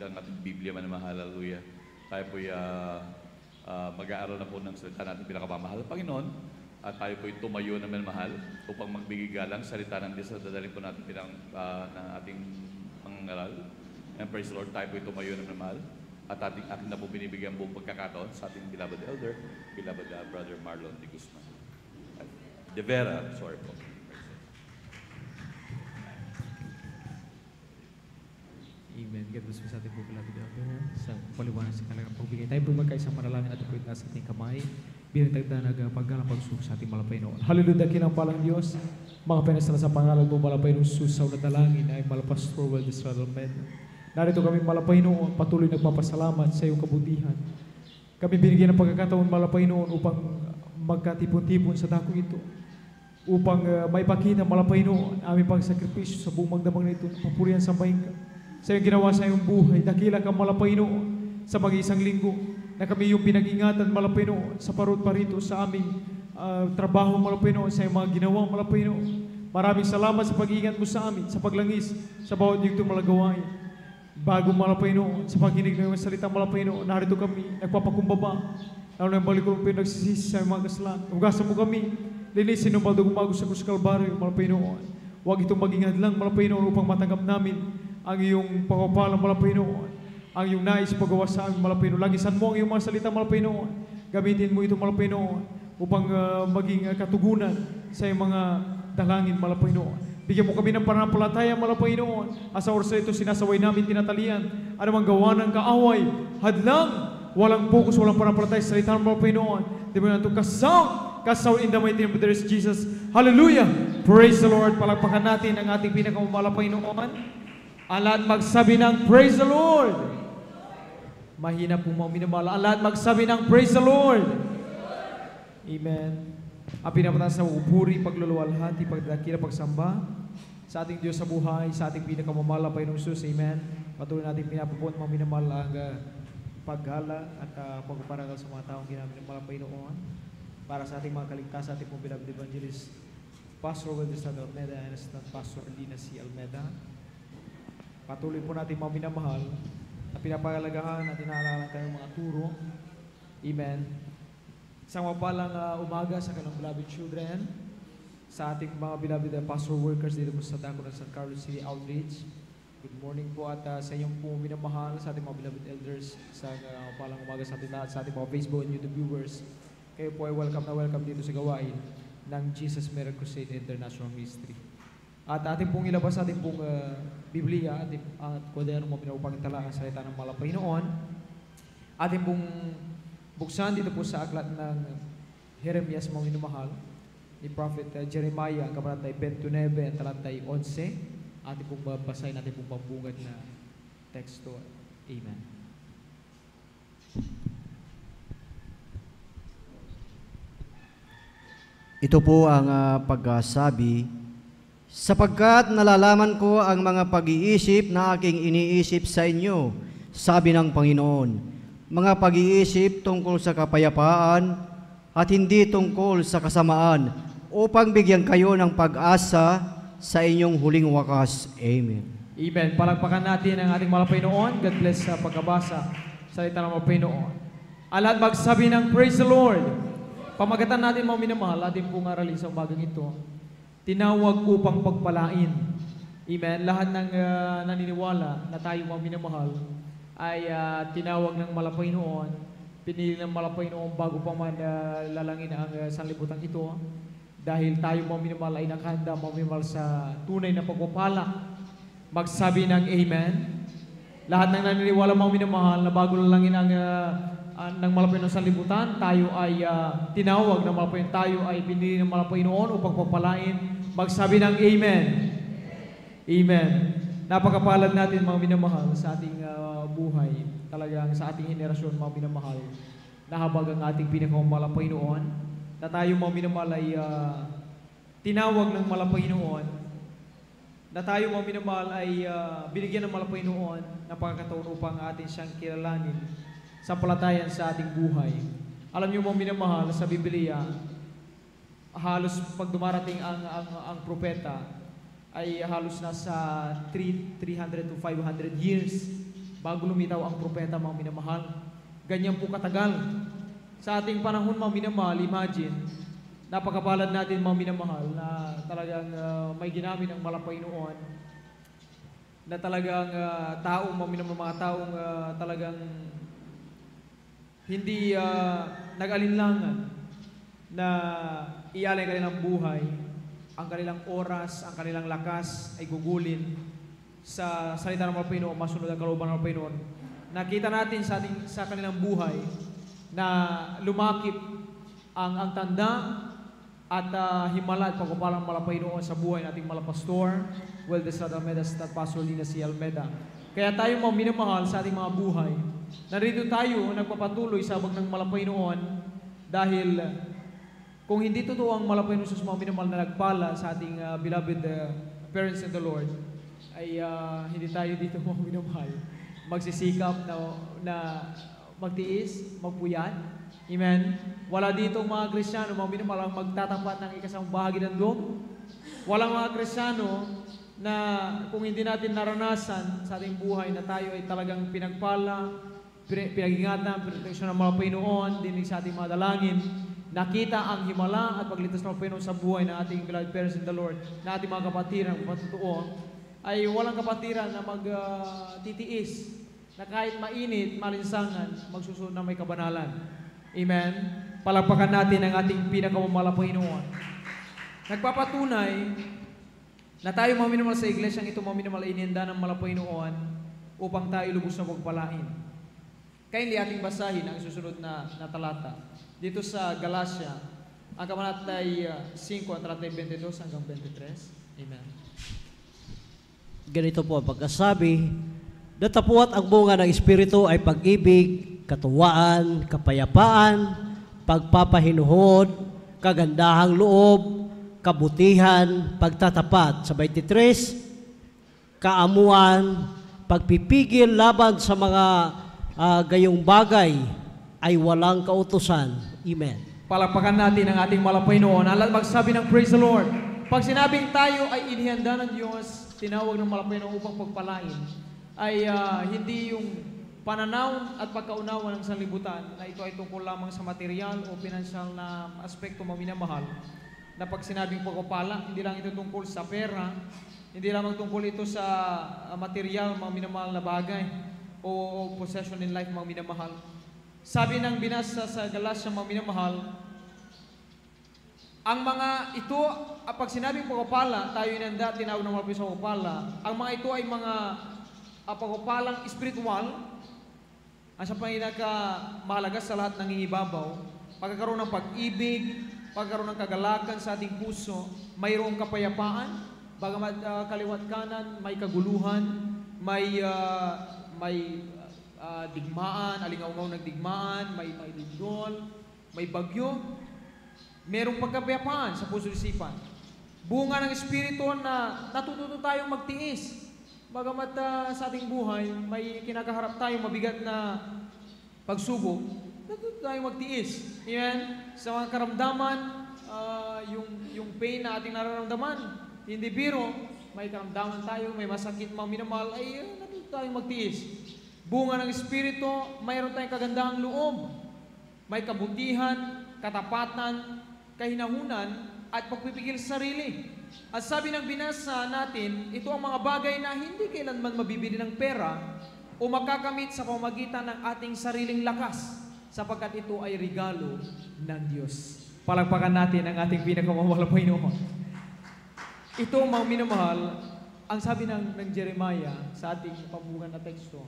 ang ating Biblia manamahal. Hallelujah. Tayo po'y mag-aaral na po ng salita natin pinakamamahal ng Panginoon. At tayo po'y tumayo na manamahal upang magbigay galang salita ng Diyos. Dadalhin po natin ng ating pangangaral. And praise the Lord, tayo po'y tumayo na manamahal. At ating na po binibigyan buong pagkakataon sa ating beloved elder, beloved Brother Marlon de Guzman. De Vera, sorry po. Amen. God bless po sa ating po beloved elder sa paliwanag sa kanilang pagbigay. Tayo po magkaisang manalangin at po sa ating kamay bilang tagdanag paggalang pagsug sa ating malapay noon. Hallelujah, kinampalang Diyos. Mga pinasala sa pangalan mo, malapay noon susaw na dalangin ay Malapastor Waldis Radalmed. Narito kami malapay noon, patuloy nagpapasalamat sa iyong kabutihan. Kami binigyan ng pagkakataon malapay noon upang magkatipon-tipon sa dako ito. Upang maipakita malapay noon aming pagsakripisyo sa buong magdamag na ito. Papurihan sa ka. Sa iyong ginawa sa iyong buhay, dakila ka malapay noon sa mag-isang linggo na kami yung pinag-ingatan malapay noon sa parito sa aming trabaho malapay noon, sa iyong mga ginawa malapay noon. Maraming salamat sa pag-iingat mo sa amin, sa paglangis, sa bawat dito malagawain. Bago malapay noon, sa pagkinig ng salita malapay noon, narito kami, nagpapakumbaba. Lalo na yung balik ko nagsisisi sa mga kasalanan. Ugasan mo kami, linisin ng baldo-gumago sa Cruz Calvario malapay noon. Huwag itong maging hadlang malapay noon upang matanggap namin ang iyong pagpapalang malapay noon. Ang iyong nais paggawa sa amin malapay noon. Lagisan mo ang iyong mga salita malapay noon. Gamitin mo ito malapay noon upang maging katugunan sa iyong mga dalangin malapay noon. Bigyan mo kami ng pananampalataya malapay noon. Asa oras ito sinasaway namin, tinatalian. Anumang gawa ng kaaway, hadlang, walang focus, walang pananampalataya sa salita malapay noon. Di ba natin kasaw in the mighty name of Jesus. Hallelujah! Praise the Lord. Palagpakan natin ang ating pinakamalapay noon. Ang lahat magsabi ng praise the Lord. Mahina po mga minamahal. Ang lahat magsabi ng praise the Lord. Amen. Ang pinapataas sa upuri, pagluluwalhati, pagdakila, pagsamba sa ating Diyos sa buhay, sa ating pinakamamalapay ng Jesus. Amen. Patuloy natin pinapupun mga minamahal ang paggala at pagpaparangal sa mga taong ginamit noon para sa ating mga kaligtas, sa ating pong beloved evangelist Pastor Waldis Almeda and Assistant Pastor Alina C. Almeda. Patuloy po natin mga minamahal na pinapagalagahan at inaalala tayong mga turo. Amen. Isang mapalang umaga sa kanilang beloved children, sa ating mga beloved pastor workers dito po sa Dako ng San Carlos City Outreach. Good morning po at sa iyong po minamahal sa ating mga beloved elders sa mapalang umaga sa ating lahat, sa ating mga Facebook and YouTube viewers. Kayo po ay welcome na welcome dito sa gawain ng Jesus Miracle Crusade International Ministry. At ating pong ilabas sa ating pong Biblia at kwaderno mo pinapagtalaan sa salita ng malapay noon. Ating pong buksan dito po sa aklat ng Jeremias mga minamahal ni Prophet Jeremiah, kabanatay 29 at talatay 11. Ating pong babasahin, ating pong pambungad na teksto. Amen. Ito po ang pagsabi, sapagkat nalalaman ko ang mga pag-iisip na aking iniisip sa inyo, sabi ng Panginoon, mga pag-iisip tungkol sa kapayapaan at hindi tungkol sa kasamaan, upang bigyan kayo ng pag-asa sa inyong huling wakas. Amen. Amen. Palagpakan natin ang ating malapay noon. God bless sa pagkabasa sa salita ng malapay noon. Alat magsabi ng praise the Lord. Pamagatan natin mga minamahal, ating pong aralin sa umagang ito. Tinawag upang pagpalain. Amen. Lahat ng naniniwala na tayo mga minamahal ay tinawag ng malapay noon, pinili ng malapay noon bago pa man lalangin ang sanlibutan ito. Dahil tayo mga minamahal ay nakahanda mga minamahal sa tunay na pagpapala. Magsabi ng Amen. Lahat ng naniniwala mga minamahal na bago lalangin ang ng malapay noon sanlibutan, tayo ay tinawag ng malapay noon, tayo ay pinili ng malapay noon upang pagpalain. Magsabi ng Amen. Amen. Napakapalad natin mga minamahal sa ating buhay. Talagang sa ating henerasyon mga minamahal. Nahabag ang ating pinakamalapay noon. Na tayo mga minamahal ay tinawag ng malapay noon. Na tayo mga minamahal ay binigyan ng malapay noon na pagkakataon upang atin siyang kilalanin sa palatayan sa ating buhay. Alam niyo mga minamahal sa Biblia, halos pag dumarating ang propeta ay halos nasa 300 to 500 years bago lumitaw ang propeta, mga minamahal. Ganyan po katagal. Sa ating panahon, mga minamahal, imagine, napakapalad natin, mga minamahal, na talagang may ginamit ang Malapaynoon, na talagang taong, mga taong talagang hindi nag-alinlangan na ialay kanilang buhay, ang kanilang oras, ang kanilang lakas ay gugulin sa salita ng Malapaynoon, masunod ang kalooban ng Malapaynoon. Nakita natin sa kanilang buhay na lumakip ang tanda at himala at pagpapalang Malapaynoon sa buhay nating Malapastor, Weldes Almeda at Pastor Lina C. Almeda. Kaya tayo, mga minamahal, sa ating mga buhay, narito tayo nagpapatuloy sa habag ng Malapaynoon dahil kung hindi totoo ang Malapaynoon sa mga minamahal na nagpala sa ating beloved parents in the Lord, ay hindi tayo dito, mga minamahal, magsisikap na magtiis, magpuyat. Amen? Wala dito mga Kristyano, mga minamahal, ang magtatapat ng ikasamang bahagi ng loob. Walang mga Kristyano na kung hindi natin naranasan sa ating buhay na tayo ay talagang pinagpala, pinag-ingatan, proteksyon ng Malapaynoon, dinig sa ating mga dalangin, nakita ang himala at paglitas ng Malapaynoon sa buhay ng ating beloved parents in the Lord, na ating mga kapatiran, patotoo, ay walang kapatiran na magtitiis, na kahit mainit, malinsangan, magsusunod na may kabanalan. Amen? Palakpakan natin ang ating pinakamamalapainoon. Nagpapatunay na tayo, mga minamahal, sa iglesyang ito, mga minamahal, ininda ng Malapaynoon upang tayo lubos na pagpalain. Kaya ating basahin ang susunod na talata. Dito sa Galacia, ang kabanata ay 5, ang talata ay 22 hanggang 23. Amen. Ganito po ang pagkasabi, datapuat ang bunga ng Espiritu ay pag-ibig, katuwaan, kapayapaan, pagpapahinuhod, kagandahang loob, kabutihan, pagtatapat. Sa 23, kaamuan, pagpipigil laban sa mga gayong bagay ay walang kautusan. Amen. Palakpakan natin ang ating Malapaynoon. Alam magsabi ng praise the Lord. Pag sinabing tayo ay inihanda ng Diyos, tinawag ng Malapaynoon upang pagpalain, ay hindi yung pananaw at pagkaunawa ng sanlibutan na ito ay tungkol lamang sa material o pinansyal na aspekto, maminamahal. Na pag sinabing pagpapala, hindi lang ito tungkol sa pera, hindi lamang tungkol ito sa material, mga minamahal na bagay o possession in life, mga minamahal. Sabi ng binasa sa Galacia, mga minamahal, ang mga ito, pag sinabing pagpapala, tayo inanda, tinawag ng mga sa pagpapala, ang mga ito ay mga pagpapalang espiritual, ang sa pinakamahalaga sa lahat ng ibabaw, pagkakaroon ng pag-ibig, pagkakaroon ng kagalakan sa ating puso, mayroong kapayapaan, bagamat kaliwat kanan, may kaguluhan, may digmaan, alingaungaw ng digmaan, may lindol, may bagyo, merong pagkapayapaan sa puso isipan. Bunga ng Espiritu na natututo tayong magtiis. Bagamat sa ating buhay, may kinakaharap tayong mabigat na pagsubok, natututo tayong magtiis. Amen? Sa mga karamdaman, yung pain na ating nararamdaman, hindi biro, may karamdaman tayo, may masakit, mga minamahal, ay natututo tayong magtiis. Bunga ng Espiritu, mayroon tayong kagandahang loob. May kabutihan, katapatan, kahinahunan, at pagpipigil sa sarili. At sabi ng binasa natin, ito ang mga bagay na hindi kailanman mabibili ng pera o makakamit sa pamamagitan ng ating sariling lakas, sapagkat ito ay regalo ng Diyos. Palakpakan natin ang ating pinakamamahal Panginoon. Ito, mga minamahal, ang sabi ng Jeremiah sa ating pambukan na teksto,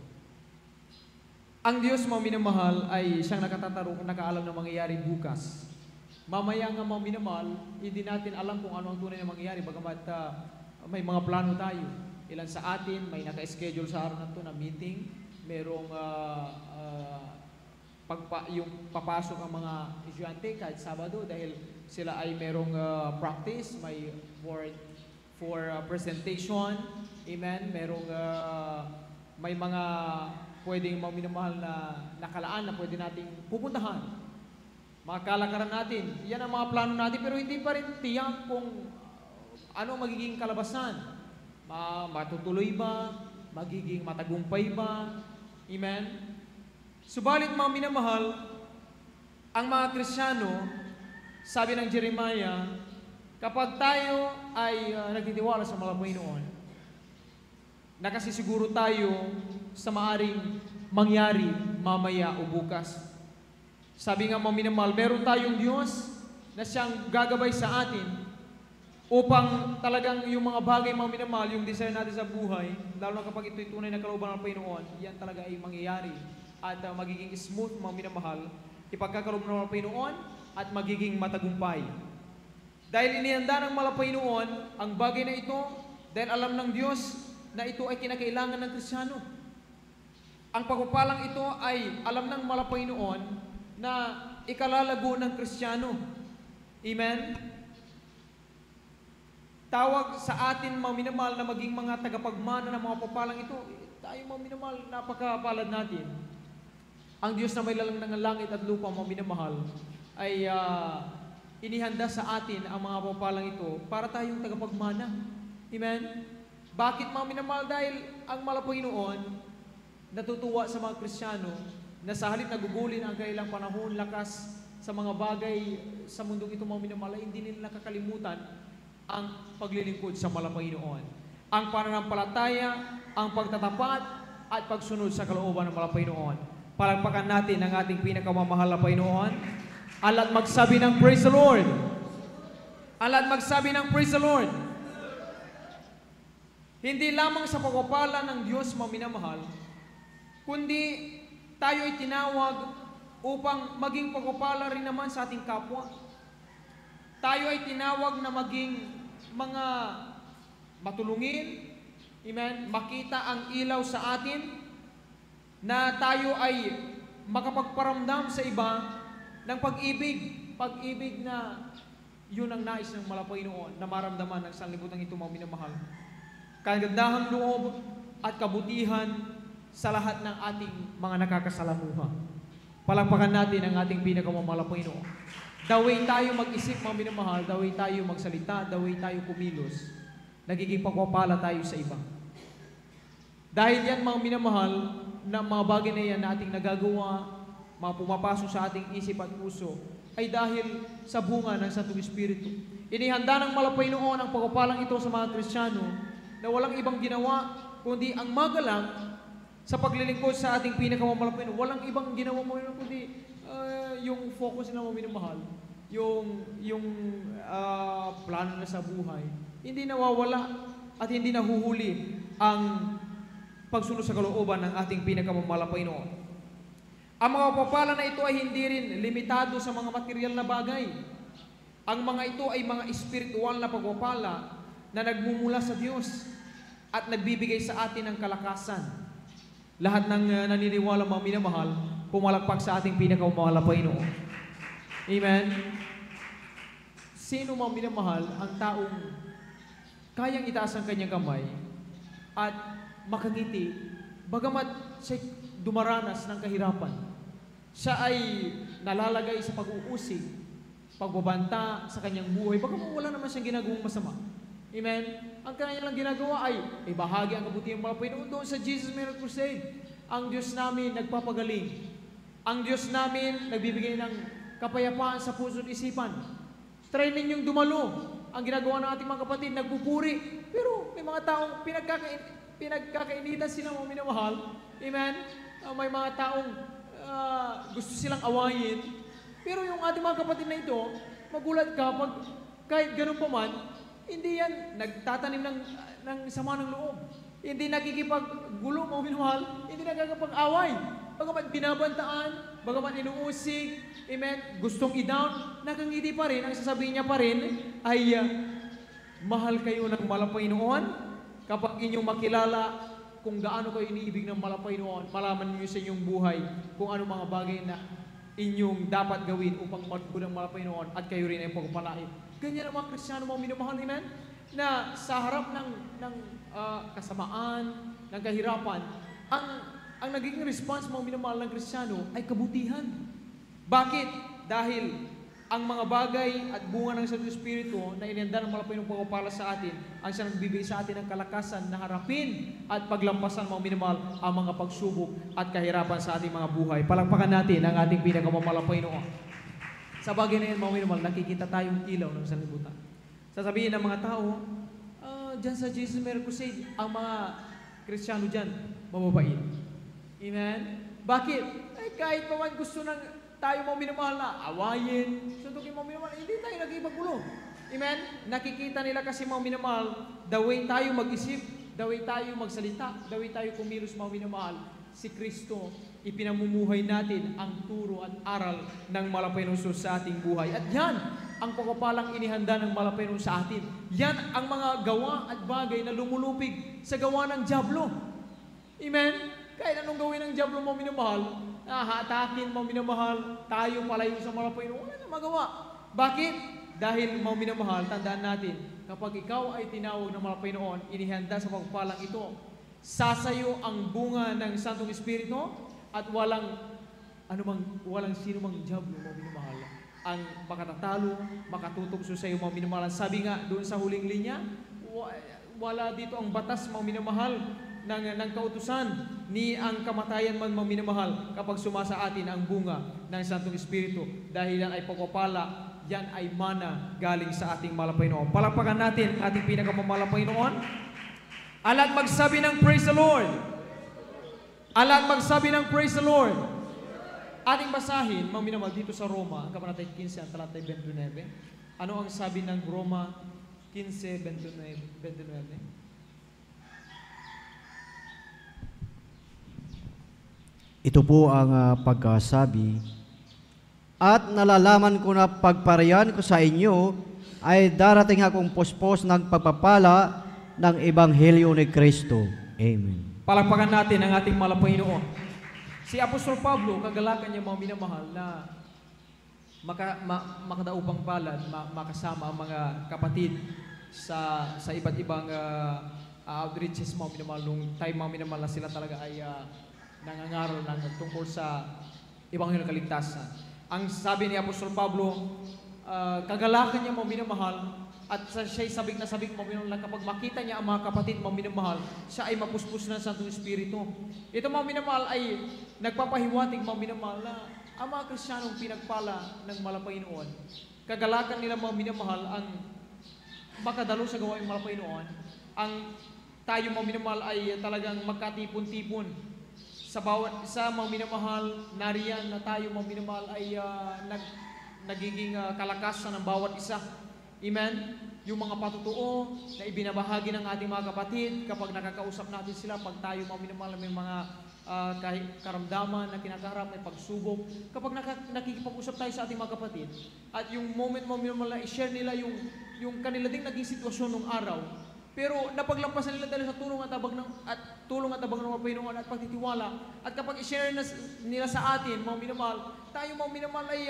ang Diyos, mga minamahal, ay siyang nakaalam ng mangyayari bukas. Mamaya nga, mga minamahal, hindi natin alam kung ano ang tunay na mangyayari, bagamat may mga plano tayo. Ilan sa atin, may naka-schedule sa araw na ito na meeting, merong yung papasok ang mga estudyante kahit Sabado dahil sila ay merong practice, may for presentation, amen, merong may mga pwedeng mga minamahal na nakalaan na pwede nating pupuntahan. Mga kalakaran natin, yan ang mga plano natin, pero hindi pa rin tiyak kung ano magiging kalabasan. Matutuloy ba? Magiging matagumpay ba? Amen? Subalit mga minamahal, ang mga Kristiyano, sabi ng Jeremiah, kapag tayo ay nagtitiwala sa mga Panginoon, nakasisiguro tayo sa maaring mangyari mamaya o bukas. Sabi nga mga minamahal, meron tayong Diyos na siyang gagabay sa atin upang talagang yung mga bagay mga minamahal, yung desire natin sa buhay, lalo na kapag ito'y tunay na kalooban ng Panginoon, yan talaga ay mangyayari at magiging smooth mga minamahal, ipagkakaloob ng Panginoon at magiging matagumpay. Dahil inihanda ng mga Panginoon ang bagay na ito, dahil alam ng Diyos na ito ay kinakailangan ng Kristiyano. Ang pagpapalang ito ay alam ng mga Panginoon na ikalalago ng Kristiyano. Amen? Tawag sa atin mga minamahal na maging mga tagapagmana ng mga papalang ito. Tayo mga minamahal, napakapalad natin. Ang Diyos na may lalang ng langit at lupa mga minamahal ay inihanda sa atin ang mga papalang ito para tayong tagapagmana. Amen? Bakit mga minamahal? Dahil ang mga Panginoon natutuwa sa mga Kristiyano na sa halip nagugulin ang kailang panahon, lakas sa mga bagay sa mundong ito mga minamahal, hindi nila nakakalimutan ang paglilingkod sa mga Panginoon. Ang pananampalataya, ang pagtatapat at pagsunod sa kalooban ng mga Panginoon. Palagpakan natin ang ating pinakamamahal na Panginoon. Ala't magsabi ng praise the Lord. Ala't magsabi ng praise the Lord. Hindi lamang sa pagpapala ng Diyos mga minamahal, kundi tayo ay tinawag upang maging pagpapala rin naman sa ating kapwa. Tayo ay tinawag na maging mga matulungin, amen, makita ang ilaw sa atin, na tayo ay makapagparamdam sa iba ng pag-ibig na yun ang nais ng mga Panginoon na maramdaman ng sanlibutan ito mga minamahal. Kagandahang loob at kabutihan sa lahat ng ating mga nakakasalamuha. Palakpakan natin ang ating pinakamamahal na Panginoon. The way tayo mag-isip mga minamahal, the way tayo magsalita, the way tayo kumilos, nagiging pagpapala tayo sa iba. Dahil yan mga minamahal, na mga bagay na yan na ating nagagawa, mga pumapasok sa ating isip at puso, ay dahil sa bunga ng Santong Espiritu. Inihanda ng mga Panginoon ang pagpapalang ito sa mga Kristiyano na walang ibang ginawa, kundi ang magalang sa paglilingkod sa ating pinakamamahal na Panginoon. Walang ibang ginawa mo yun, kundi yung focus na minamahal, yung plano na sa buhay, hindi nawawala at hindi nahuhuli ang pagsunod sa kalooban ng ating pinakamamahal na Panginoon. Ang mga papala na ito ay hindi rin limitado sa mga material na bagay. Ang mga ito ay mga espiritual na pagpapala na nagmumula sa Diyos at nagbibigay sa atin ng kalakasan. Lahat ng naniniwala mga minamahal, pumalakpak sa ating pinakamamahal na Panginoon. Amen? Sino mga minamahal ang taong kayang itaas ang kanyang kamay at makangiti, bagamat siya dumaranas ng kahirapan. Siya ay nalalagay sa pag-uusig, pagbabanta sa kanyang buhay, bagamat wala naman siyang ginagawang masama. Amen? Ang kanya lang ginagawa ay bahagi ang kabutihan ng mga Panginoon doon sa Jesus Miracle Crusade. Ang Diyos namin nagpapagaling. Ang Diyos namin nagbibigay ng kapayapaan sa puso at isipan. Try ninyong dumalo. Ang ginagawa ng ating mga kapatid, nagpupuri. Pero may mga taong pinagkakainitan sila mga minamahal. Amen? May mga taong gusto silang awayin. Pero yung ating mga kapatid na ito, magulat ka pag kahit ganun pa man, hindi yan nagtatanim ng sama ng loob. Hindi nakikipaggulo mga minamahal, hindi nagkakapag-away. Bagamat binabantaan, bagamat inuusig, amen, gustong i-down, nakangiti pa rin, ang sasabihin niya pa rin ay mahal kayo ng Panginoon. Kapag inyong makilala kung gaano kayo iniibig ng Panginoon, malaman niyo sa inyong buhay kung ano mga bagay na inyong dapat gawin upang magbuo ng Panginoon at kayo rin ay pagpalain. Ganyan ang mga Kristiyano mga minamahal, amen? Na sa harap ng kasamaan, ng kahirapan, ang naging response mga minamahal ng Kristiyano ay kabutihan. Bakit? Dahil ang mga bagay at bunga ng Santo Espiritu na inihanda ng malapay ng pagpapala sa atin, ang siya nagbibigay sa atin ng kalakasan na harapin at paglampasan mga minamahal ang mga pagsubok at kahirapan sa ating mga buhay. Palakpakan natin ang ating pinakamamalapay noon. Sa bagay na yan, mga minamahal, nakikita tayong ilaw ng sanlibutan. Sasabihin ng mga tao, dyan sa Jesus Miracle Crusade, ang mga Kristiyano dyan, mababait. Amen? Bakit? Kahit pa man gusto ng tayo mga minamahal na awayin, suntukin mga minamahal, hindi tayo nag-ipagulo. Amen? Nakikita nila kasi mga minamahal, the way tayo mag-isip, the way tayo magsalita, the way tayo kumilos mga minamahal, si Kristo, ipinamumuhay natin ang turo at aral ng malapay ng Diyos sa ating buhay. At yan, ang pagpapalang inihanda ng malapay ng sa atin. Yan ang mga gawa at bagay na lumulupig sa gawa ng dyablo. Amen? Kahit anong gawin ng dyablo mga minamahal, hatakin mga minamahal, tayo palayo sa malapay ng wala na magawa. Bakit? Dahil mga minamahal, tandaan natin, kapag ikaw ay tinawag ng malapay noon, inihanda sa pagpapalang ito, sasayo ang bunga ng Santong Espiritu at walang sino mang dyablo mga minamahal ang makatatalo, makatutugso sa iyo mga minamahal. Sabi nga doon sa huling linya, wala dito ang batas mga minamahal ng kautusan ni ang kamatayan man mga minamahal kapag sumasa atin ang bunga ng Santong Espiritu. Dahil yan ay pagpapala, yan ay mana galing sa ating malapay noon. Palakpakan natin ating pinakamamalapay noon. Alat magsabi ng praise the Lord. Alat magsabi ng praise the Lord. Ating basahin, mga minamahal, dito sa Roma, ang kabanatay 15, ang talatay 29. Ano ang sabi ng Roma 15, 29? Ito po ang pagkasabi, at nalalaman ko na pagparayan ko sa inyo ay darating akong puspos ng pagpapala ng Ebanghelyo ni Kristo. Amen. Palakpakan natin ang ating malapay noon. Si Apostol Pablo, kagalakan niya mga minamahal na makadaupang palad, makasama ang mga kapatid sa iba't ibang outreaches mga minamahal. Nung time mga minamahal na sila talaga ay nangangaral ng tungkol sa Ebanghelyo ng Kaligtasan. Ang sabi ni Apostol Pablo, kagalakan niya mga minamahal at siya'y sabik na mga minamahal, kapag makita niya ang mga kapatid mga minamahal, siya ay mapuspos ng Santong Espiritu. Ito mga minamahal ay nagpapahiwatig mga minamahal na ang mga Kristiyanong pinagpala ng malapay noon. Kagalakan nila mga minamahal ang makadalo sa gawaing malapay noon. Ang tayo mga minamahal ay talagang magkatipon-tipon. Sa bawat isa mga minamahal, nariyan na tayo mga minamahal ay nagiging kalakasan ng bawat isa. Amen? Yung mga patutuo na ibinabahagi ng ating mga kapatid kapag nakakausap natin sila, pag tayo mga minamahal may mga karamdaman na kinakaharap, may pagsubok, kapag nakikipag-usap tayo sa ating mga kapatid, at yung moment mga minamahal na i-share nila yung kanila ding naging sitwasyon nung araw, pero napaglampasan nila dahil sa tulong at abang ng mga Panginoon at pagtitiwala. At kapag i-share nila sa atin, mga minamahal, tayo mga minamahal ay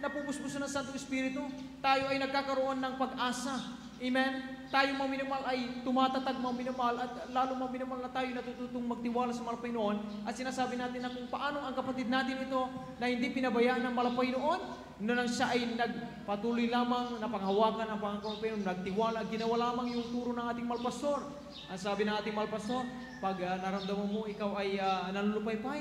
napupuspusan ng Santong Espiritu. Tayo ay nagkakaroon ng pag-asa. Amen? Tayo mga minamahal ay tumatatag mga minamahal at lalo mga minamahal na tayo natututong magtiwala sa malapay noon. At sinasabi natin na kung paano ang kapatid natin ito na hindi pinabayaan ng malapay noon, nang siya ay nagpatuloy lamang na panghawakan ang Panginoon Panginoon, nagtiwala, ginawa lamang yung turo ng ating malpastor. Ang sabi ng ating malpastor, pag naramdaman mo ikaw ay nalulupay-pay,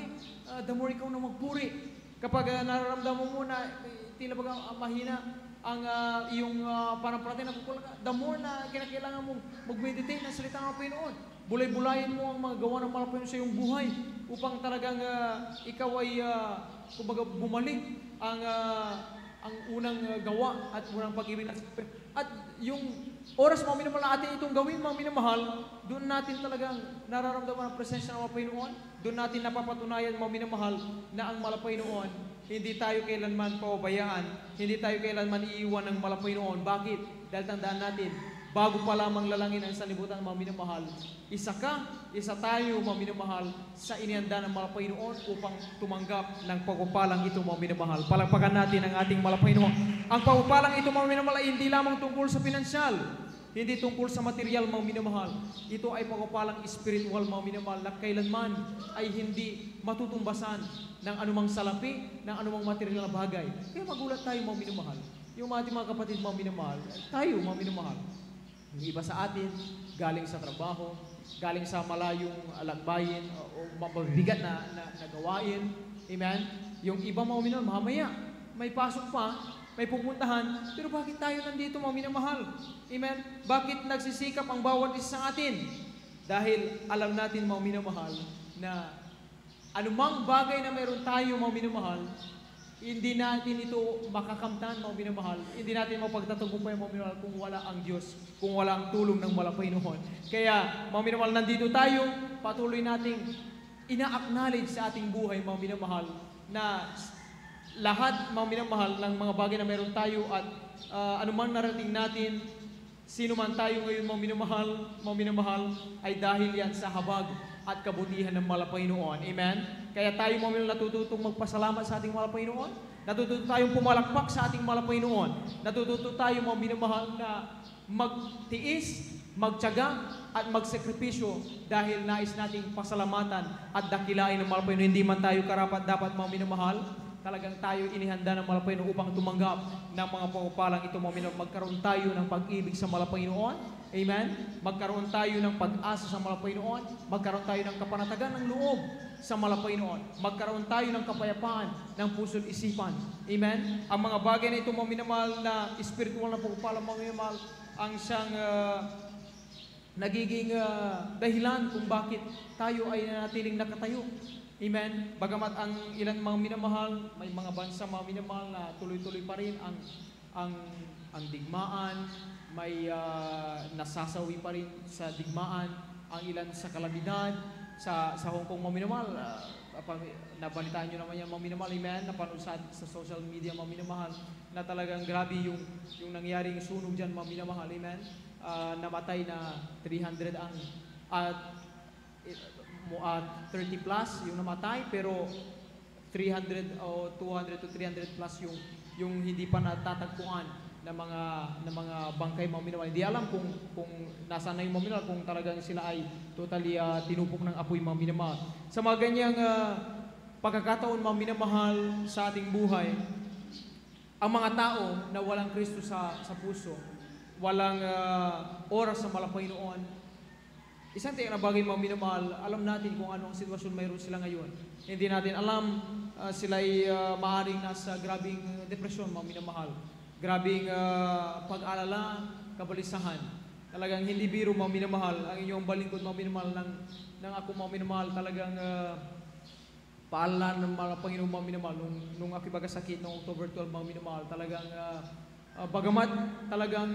the more ikaw na magpuri. Kapag nararamdaman mo na tila bagang mahina ang iyong panampalataya na kukulang, the more na kinakailangan mong mag-meditate ng salita ng Panginoon. Bulay-bulayin mo ang mga gawa ng malapay sa iyong buhay upang talagang ikaw ay kumbaga bumalik ang unang gawa at unang pag-ibig at yung oras mga minamahal na atin itong gawin mga minamahal, doon natin talagang nararamdaman ang presensya ng malapay noon. Doon natin napapatunayan mga minamahal na ang malapay noon, hindi tayo kailanman pababayaan, hindi tayo kailanman iiwan ng malapay noon. Bakit? Dahil tandaan natin, bago pa lamang lalangin ang sanlibutan ng mga minamahal, isa tayo mga minamahal sa inihanda ng malapay noon upang tumanggap ng pagpapalang ito mga minamahal. Palakpakan natin ang ating malapay noon. Ang pagpapalang ito mga minamahal ay hindi lamang tungkol sa pinansyal. Hindi tungkol sa material, mga minamahal. Ito ay pagpapalang spiritual, mga minamahal, na kailanman ay hindi matutumbasan ng anumang salapi, ng anumang material na bagay. Kaya magulat tayo, mga minamahal. Yung ating mga kapatid, mga minamahal, tayo, mga minamahal. Yung iba sa atin, galing sa trabaho, galing sa malayong alagbayin, o mabibigat na gawain. Amen? Yung iba, mga minamahal, mamaya, may pasok pa, may pupuntahan, pero bakit tayo nandito, mga minamahal? Amen? Bakit nagsisikap ang bawat isa sa atin? Dahil alam natin, mga minamahal, na anumang bagay na mayroon tayo, mga minamahal, hindi natin ito makakamtan, mga minamahal. Hindi natin mapagtatagumpay, mga minamahal, kung wala ang Diyos, kung wala ang tulong ng Malapaynoon. Kaya, mga minamahal, nandito tayo, patuloy nating ina-acknowledge sa ating buhay, mga minamahal, na lahat, mga minamahal, ng mga bagay na meron tayo at anumang narating natin, sino man tayo ngayon, mga minamahal, ay dahil yan sa habag at kabutihan ng Malapaynoon. Amen? Kaya tayo, mga minamahal, natututong magpasalamat sa ating Malapaynoon. Natututo tayong pumalakpak sa ating Malapaynoon. Natututo tayo, mga minamahal, na magtiis, magtiyaga, at magsakripisyo dahil nais nating pasalamatan at dakilain ng Malapaynoon. Hindi man tayo karapat dapat, mga minamahal, talagang tayo inihanda ng Malapaynoon upang tumanggap ng mga pagpapalang ito, mga minamahal. Magkaroon tayo ng pag-ibig sa Malapaynoon. Amen? Magkaroon tayo ng pag-asa sa Malapaynoon. Magkaroon tayo ng kapanatagan ng loob sa Malapaynoon. Magkaroon tayo ng kapayapaan ng puso at isipan. Amen? Ang mga bagay na ito, mga minamahal, na spiritual na pagpapalang, mga minamahal, ang siyang nagiging dahilan kung bakit tayo ay nanatiling nakatayo. Amen? Bagamat ang ilan, mga minamahal, may mga bansa, mga minamahal, na tuloy-tuloy pa rin ang digmaan, may nasasawi pa rin sa digmaan, ang ilan sa kalamidad, sa Hong Kong, mga minamahal, nabalitaan nyo naman yan, mga minamahal, amen? Napanood sa social media, mga minamahal, na talagang grabe yung nangyaring sunog dyan, mga minamahal, amen? Namatay na 300 ang 30 plus yung namatay, pero 300 o 200 to 300 plus yung hindi pa natatagpuan ng mga bangkay, mga minamahal. Hindi alam kung nasaan na yung mga minamahal, kung talagang sila ay totally tinupok ng apoy, mga minamahal. Sa mga ganyang pagkakataon, mga minamahal, sa ating buhay, ang mga tao na walang Kristo sa puso, walang oras sa Malapaynoon, isang tiyak na bagay, mga minamahal, alam natin kung ano ang sitwasyon mayroon sila ngayon. Hindi natin alam, sila ay maaaring nasa grabing depresyon, mga minamahal. Grabing pag-alala, kabalisahan. Talagang hindi biro, mga minamahal, ang inyong balingkod, mga minamahal, ng ako, mga minamahal, talagang paalala ng Panginoon, mga minamahal, nung ako'y bagasakit noong October 12, mga minamahal, talagang bagamat talagang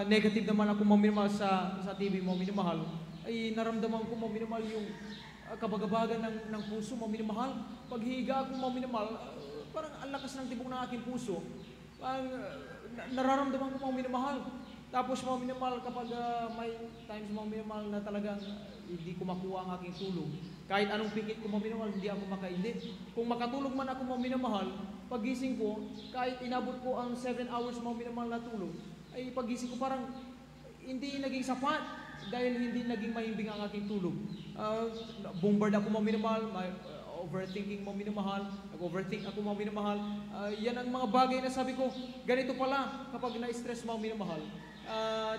negative naman ako, mga minamahal, sa TV, mga minamahal, ay naramdaman ko, mga minamahal, yung kabagabagan ng puso, mga minamahal. Paghiga ako, mga minamahal, parang ang lakas ng tibok ng aking puso. Nararamdaman ko, mga minamahal. Tapos, mga minamahal, kapag may times, mga minamahal, na talagang hindi ko makuha ang aking tulog, kahit anong pikit ko, mga minamahal, hindi ako makainit. Kung makatulog man ako, mga minamahal, pagising ko, kahit inabot ko ang 7 hours, mga minamahal, na tulog, ay pagising ko parang hindi naging sapat dahil hindi naging mahimbing ang aking tulog. Bombard ako, mga minamahal, overthinking, mga minamahal, nag-overthink ako, mga minamahal. Yan ang mga bagay na sabi ko, ganito pala kapag na-stress, mga minamahal.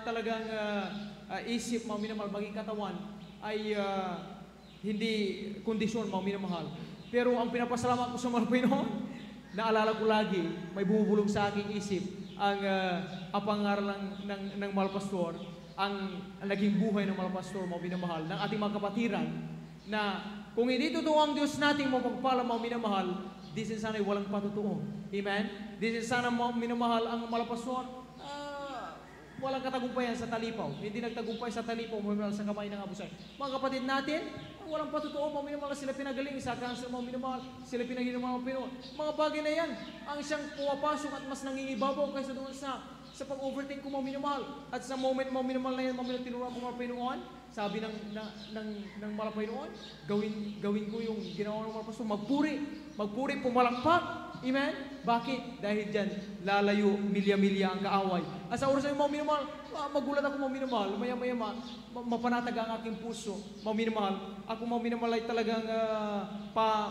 Talagang isip, mga minamahal, maging katawan ay hindi kondisyon, mga minamahal. Pero ang pinapasalamat ko sa Malapaynoon, naalala ko lagi, may bumubulong sa aking isip ang pangaral ng Malapastor, ang naging buhay ng Malapastor, mga minamahal, ng ating mga kapatiran, na kung hindi totoo ang Diyos nating mapagpala, mga minamahal, this is sana walang patutuo. Amen? This is sana, mga minamahal, ang Malapastor, walang katagumpayan sa talipaw. Hindi nagtagumpay sa talipaw, mga minamahal, sa kamay ng abusay. Mga kapatid natin, walang patutuo, mga minamahal, sila pinagaling sa cancer, mga minamahal, sila pinagaling ng mga Pinoy. Mga bagay na yan, ang siyang pumapasok at mas nangingibabaw kaysa doon sa pag-overthink ko, mga minamahal. At sa moment, mga minamahal na yan, mga minamahal, tinuruan ko, mga Pinoon, sabi ng Malapaynoon, gawin ko yung ginawa ng Malapastor, magpuri, pumalakpak. Amen? Bakit? Dahil dyan, lalayo, milya-milya ang kaaway. At sa oras ng mga minamahal, magulat ako, mga minamahal, maya-maya mapanatag ang aking puso, mga minamahal. Ako, mga minamahal, ay talagang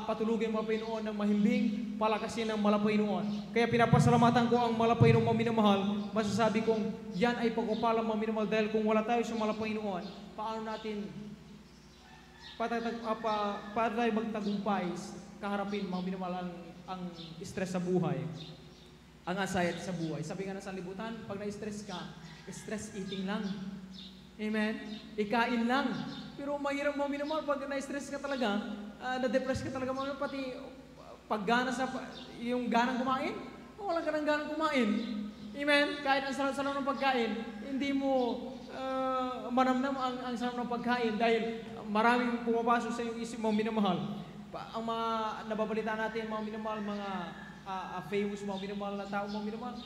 patulugin, mga Panginoon, ng mahimbing, palakasin ng malapay noon. Kaya pinapasalamatan ko ang malapay noon, mga minamahal. Masasabi kong yan ay pagkupalang, mga minamahal, dahil kung wala tayo sa malapay noon, paano natin paano tayo magtagumpay kaharapin, mga minamahal, ang stress sa buhay, ang anxiety sa buhay. Sabi nga ng sanlibutan, pag na-stress ka, stress eating lang. Amen? Ikain lang. Pero mahirap, mga minamahal, pag na-stress ka talaga, na-depress ka talaga, mga minamahal, pati paggana yung ganang kumain, wala ka ng ganang kumain. Amen? Kahit ang sarap-sarap ng pagkain, hindi mo manamnam ang sarap ng pagkain dahil maraming pumapasok sa iyong isip, mga minamahal. Ang mga nababalita natin, mga minamahal, mga famous, mga minamahal na tao, mga minamahal,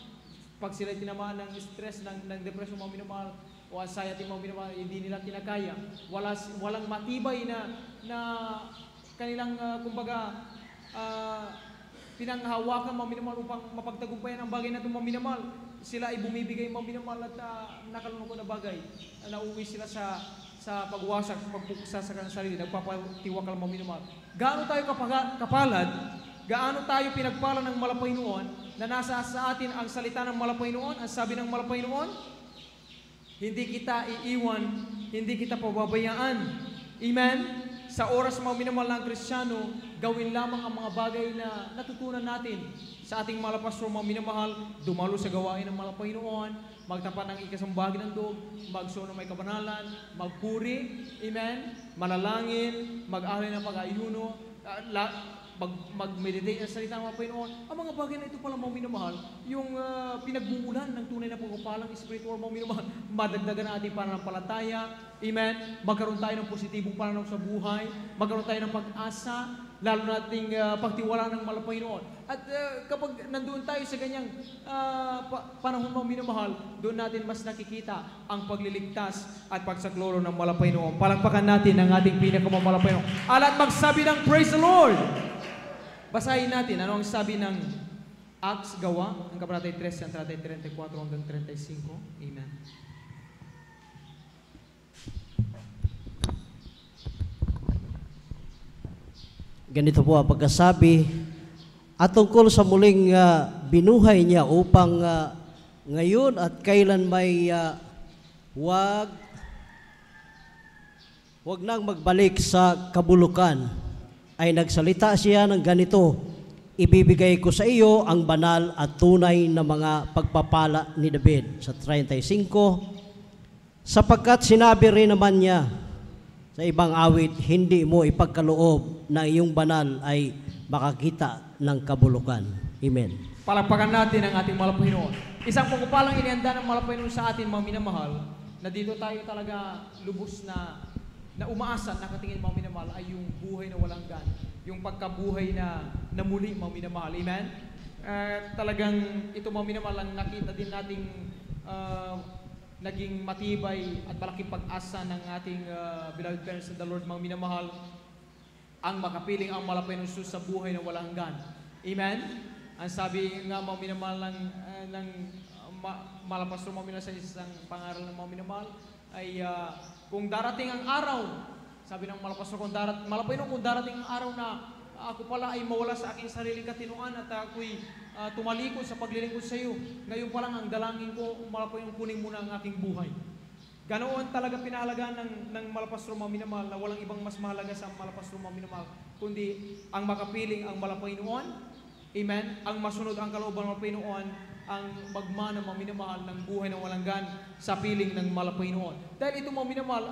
pag sila tinamaan ng stress, ng depression, mga minamahal, o anxiety, mga minamahal, hindi nila tinakaya. Walang matibay na kanilang, kumbaga, pinanghawakan, mga minamahal, upang mapagtagumpayan ang bagay na ito, mga minamahal. Sila ay bumibigay, mga minamahal, at nakalulungkot na bagay. Nauwi sila sa pagwasak, pagpuksa sa kanilang sarili, nagpapatiwakal, mga minamahal. Gaano tayo kapalad, gaano tayo pinagpala ng malapay noon, na nasa sa atin ang salita ng malapay noon, ang sabi ng malapay noon, hindi kita iiwan, hindi kita pababayaan. Amen? Sa oras, mga minamahal, ng Kristiyano, gawin lamang ang mga bagay na natutunan natin sa ating malapastor, mga minamahal, dumalo sa gawain ng malapay noon, magtapat ng ikasambagi ng dog, magso ng may kabanalan, magpuri, amen, manalangin, mag-aral ng pag-ayuno, mag-meditate sa salita ng mga Panginoon. Ang mga bagay na ito pala, mga minamahal, yung pinagmumulan ng tunay na pagpapalang spiritual, mga minamahal, madagdagan ang ating pananampalataya, amen, magkaroon tayo ng positibong pananaw sa buhay, magkaroon tayo ng pag-asa, lalo nating pagtiwala ng malapay noon. At kapag nandoon tayo sa ganyang panahon, mga minamahal, doon natin mas nakikita ang pagliligtas at pagsaklolo ng malapay noon. Palakpakan natin ang ating pinakamalapay noon. At magsabi ng praise the Lord! Basahin natin ano ang sabi ng Acts Gawa, ang kabanata 3, ang talata 34 hanggang 35. Amen. Ganito po ang pagkasabi, at tungkol sa muling binuhay niya upang ngayon at kailan may wag nang magbalik sa kabulukan, ay nagsalita siya ng ganito, ibibigay ko sa iyo ang banal at tunay na mga pagpapala ni David. Sa 35, sapagkat sinabi rin naman niya sa ibang awit, hindi mo ipagkaloob na iyong banal ay makakita ng kabulukan. Amen. Palakpakan natin ang ating malapay noon. Isang pagpapalang inianda ng malapay noon sa atin, mga minamahal, na dito tayo talaga lubos na umaasa, nakatingin, mga minamahal, ay yung buhay na walang gan. Yung pagkabuhay na muli, mga minamahal. Amen? Talagang ito, mga minamahal, ang nakita din nating naging matibay at malaking pag-asa ng ating beloved parents in the Lord, mga minamahal, ang makapiling ang malapay ng Jesus sa buhay na walang hanggan. Amen? Ang sabi nga, mga minamahal, ng malapastor, mga minamahal, sa isang pangaral ng mga minamahal, ay kung darating ang araw, sabi ng malapastor, malapay nung kung darating ang araw na ako pala ay mawala sa aking sariling katinuan at ako'y tumalikod sa paglilingkod sa iyo. Ngayon pa lang ang dalangin ko, malapay nung kunin mo na ang aking buhay. Ganoon talaga pinahalagaan ng malapastor, mga minamahal, na walang ibang mas mahalaga sa malapastor, mga minamahal, kundi ang makapiling ang malapay noon, amen, ang masunod ang kalooban ng malapay noon, ang magmana, mga minamahal, ng buhay na walang gan sa piling ng malapay noon. Dahil ito, mga minamahal,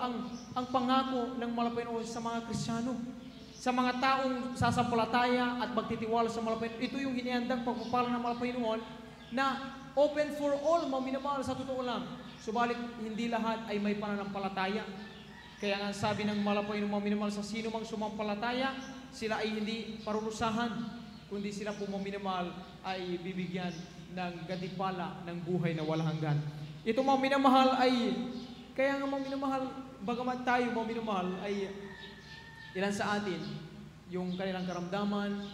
ang pangako ng malapay noon sa mga Kristiyano, sa mga taong sasampalataya at magtitiwala sa malapay noon. Ito yung hinihandang pagpapala ng malapay noon na open for all, mga minamahal, sa totoo lang. Subalit, hindi lahat ay may pananampalataya. Kaya nga sabi ng malapay noon, mga minamahal, sa sino mang sumampalataya, sila ay hindi parurusahan, kundi sila po, mga minamahal, ay bibigyan ng gantimpala ng buhay na walang hanggan. Ito, mga minamahal, ay, kaya nga, mga minamahal, bagamat tayo, mga minamahal, ay ilan sa atin, yung kanilang karamdaman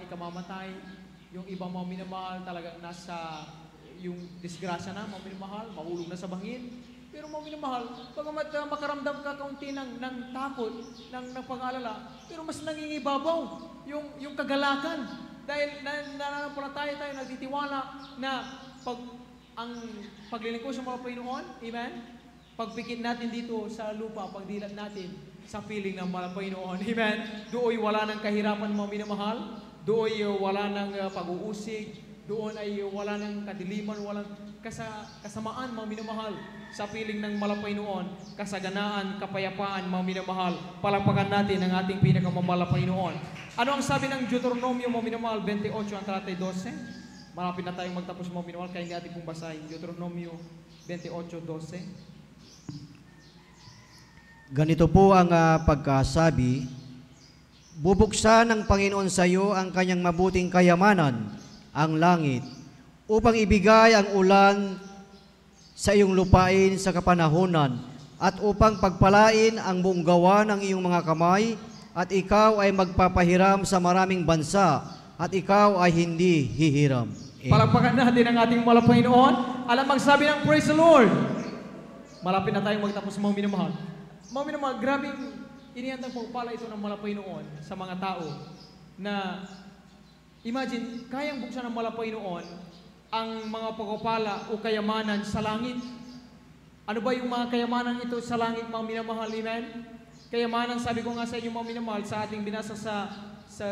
ikamamatay, yung ibang, mga minamahal, talagang nasa yung disgrasya na, mga minamahal, mahulog na sa bangin. Pero mga minamahal, pagamat makaramdam ka kaunti ng takot, ng pag-aalala, pero mas nangingibabaw yung kagalakan. Dahil nananampalataya tayo, nagtitiwala na ang paglilingkod sa mga Panginoon, amen? Pagpikit natin dito sa lupa, pagdilat natin sa piling ng mga Panginoon, amen? Dooy wala ng kahirapan mga minamahal, dooy wala ng pag-uusig, doon ay wala ng kadiliman, walang kasamaan mga minamahal sa piling ng Panginoon, kasaganaan, kapayapaan mga minamahal. Palakpakan natin ang ating pinakamamahal Panginoon. Ano ang sabi ng Deuteronomio mga minamahal 28 ang talatay 12? Malapit na tayong magtapos mga minamahal, kaya hindi ating pong basahin. Deuteronomio 28:12. Ganito po ang pagkasabi, bubuksan ng Panginoon sa iyo ang kanyang mabuting kayamanan, ang langit, upang ibigay ang ulan sa iyong lupain sa kapanahunan, at upang pagpalain ang buong gawa ng iyong mga kamay, at ikaw ay magpapahiram sa maraming bansa, at ikaw ay hindi hihiram. Palakpakan natin ang ating mahal Panginoon. Alam magsabi ng praise the Lord. Malapit na tayong magtapos mga minamahal. Mga minamahal, grabing inihandang pagpala ito ng mahal Panginoon sa mga tao na imagine, kayang buksan ng mahal Panginoon ang mga pagpapala o kayamanan sa langit. Ano ba yung mga kayamanan ito sa langit mga minamahal? Amen? Kayamanan, sabi ko nga sa inyo mga minamahal, sa ating binasa sa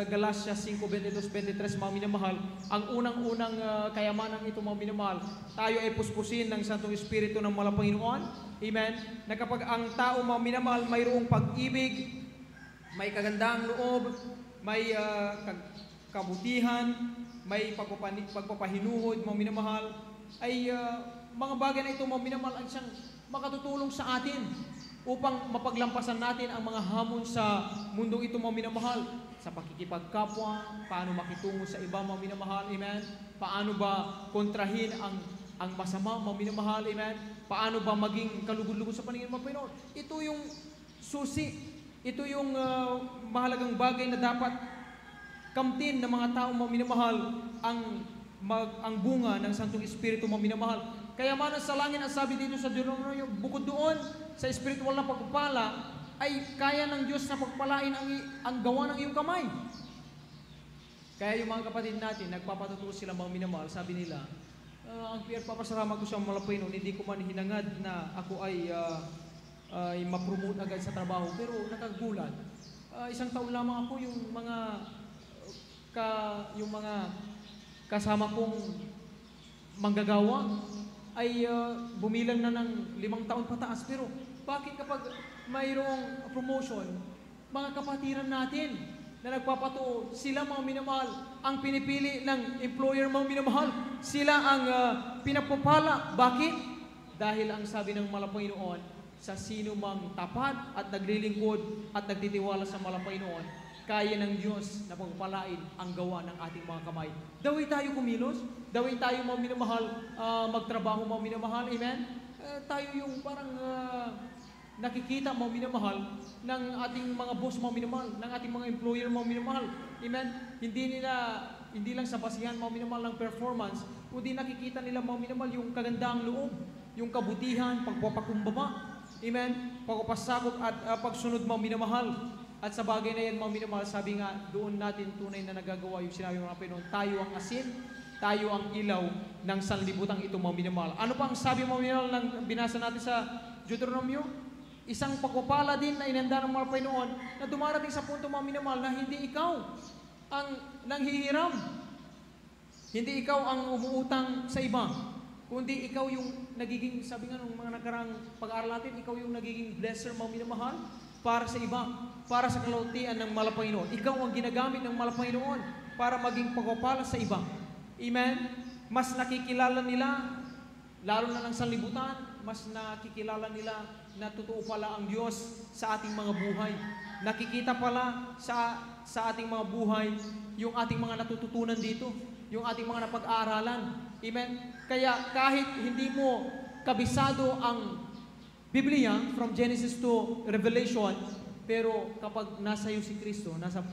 Galatia 5:22-23 mga minamahal, ang unang-unang kayamanan ito mga minamahal, tayo ay puspusin ng Santong Espiritu ng mahal Panginoon. Amen? Na kapag ang tao mga minamahal mayroong pag-ibig, may kagandang loob, may kabutihan, may pagpapahinuhod mga minamahal, ay mga bagay na ito mga minamahal ang siyang makatutulong sa atin upang mapaglampasan natin ang mga hamon sa mundong ito mga minamahal. Sa pakikipagkapwa, paano makitungo sa iba mga minamahal, amen? Paano ba kontrahin ang masama mga minamahal, amen? Paano ba maging kalugod-lugod sa paningin ng Panginoon? Ito yung susi, ito yung mahalagang bagay na dapat kamtin ng mga tao mga minamahal, ang bunga ng Santong Espiritu mga minamahal. Kaya man sa langit ang sabi dito sa Deuteronomio, bukod doon sa espiritual na pagpapala, ay kaya ng Diyos na pagpalain ang gawa ng iyong kamay. Kaya yung mga kapatid natin, nagpapatuturo sila mga minamahal, sabi nila, ang papasalamat ko sa mga Panginoon, hindi ko man hinangad na ako ay ma-promote agad sa trabaho, pero nakagulat. Isang taon lamang ako, yung mga kasama kong manggagawa ay bumilang na ng 5 taon pataas. Pero bakit kapag mayroong promotion, mga kapatiran natin na nagpapatuo, sila mga minamahal ang pinipili ng employer mga minamahal, sila ang pinapapala. Bakit? Dahil ang sabi ng mahal Panginoon, sa sino mang tapat at naglilingkod at nagtitiwala sa mahal Panginoon, kaya ng Diyos na pagpalain ang gawa ng ating mga kamay. Daway tayo kumilos, daway tayo mga minamahal, magtrabaho mga minamahal, amen? Tayo yung parang nakikita mga minamahal ng ating mga boss mga minamahal, ng ating mga employer mga minamahal, amen? Hindi lang sa basihan mga minamahal ng performance, kundi nakikita nila mga minamahal yung kagandang loob, yung kabutihan, pagpapakumbaba, amen? Pagpapasakop at pagsunod mga minamahal. At sa bagay na yan, mga minamahal, sabi nga, doon natin tunay na nagagawa yung sinabi ng mga Panginoon, tayo ang asin, tayo ang ilaw ng sanlibutan ito, mga minamahal. Ano pa ang sabi mga minamahal ng binasa natin sa Deuteronomio? Isang pagpapala din na inanda ng mga Panginoon na dumarating sa punto, mga minamahal, na hindi ikaw ang nanghihiram. Hindi ikaw ang umuutang sa iba, kundi ikaw yung nagiging, sabi nga ng mga nakarang pag-aaral natin, ikaw yung nagiging blesser, mga minamahal, para sa iba, para sa kalawtian ng mahal Panginoon. Ikaw ang ginagamit ng mahal Panginoon para maging pagpapala sa iba. Amen? Mas nakikilala nila, lalo na ng sanlibutan, mas nakikilala nila na totoo pala ang Diyos sa ating mga buhay. Nakikita pala sa ating mga buhay yung ating mga natututunan dito, yung ating mga napag-aaralan. Amen? Kaya kahit hindi mo kabisado ang Biblia, from Genesis to Revelation, pero kapag nasa iyo si Kristo, nasa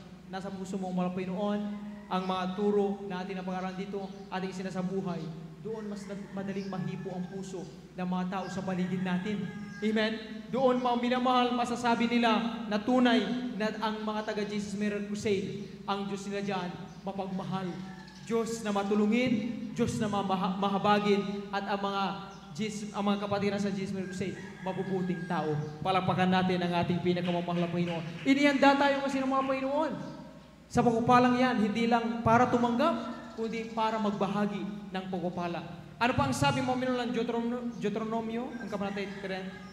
puso mo ang mahal Panginoon, ang mga turo na ating napag-aralan dito, ating sinasabuhay, doon mas madaling mahipo ang puso ng mga tao sa paligid natin. Amen? Doon mga minamahal, masasabi nila na tunay na ang mga taga Jesus Miracle Crusade, ang Diyos nila dyan, mapagmahal. Diyos na matulungin, Diyos na mahabagin, at ang mga kapatiran sa Jesus Miracle Crusade, mabubuting tao. Palakpakan natin ang ating pinakamamahal na Panginoon. Inihanda tayo kasi ng mga Panginoon. Sa pagpapalang yan, hindi lang para tumanggap, kundi para magbahagi ng pagpapala. Ano pa ang sabi mo minulang Deuteronomio, ang kabanatay 30